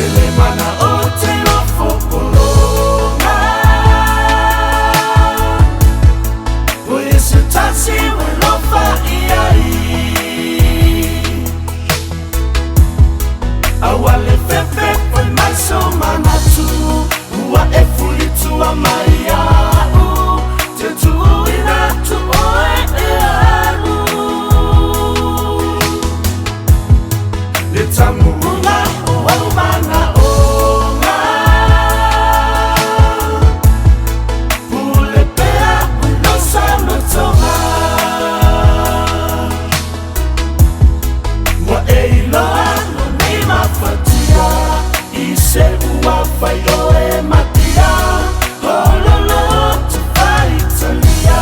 Telemana o te whapolonga Poi se tasi we lofa iai Awale fefe poi mai so manatu Ua e fuli tua mai au Te tuina tu oe e alu Le tamu unga o au mana onga Pule pea uno sano tonga Wa e iloa no nei mafatia I se ua fai oe matia Hololo tu fai Italia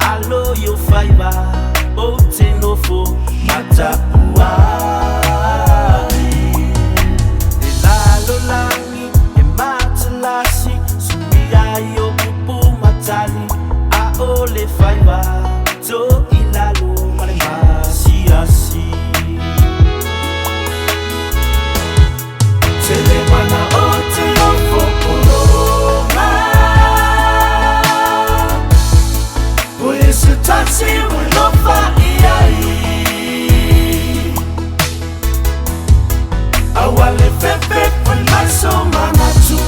Alo yo faiba o te nofo matapuai E lalo langi e matalasi Sumia yo pupu matali A o le faiba to ilalo male masiasi Telemana o te whapolonga Se tasi we lofa iai Awale fefe poi mai so manatu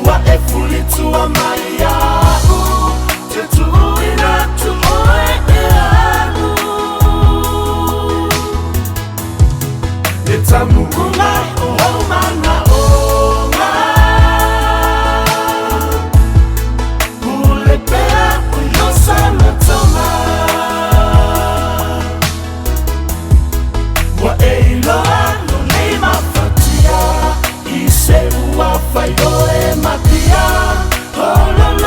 Ua e fuli tua mai au Te tuina tu oe e alu Le tamu unga o au mana onga Pule pea uno sana tonga Wa e iloa no nei mafatia I se ua fai oe matia Hololo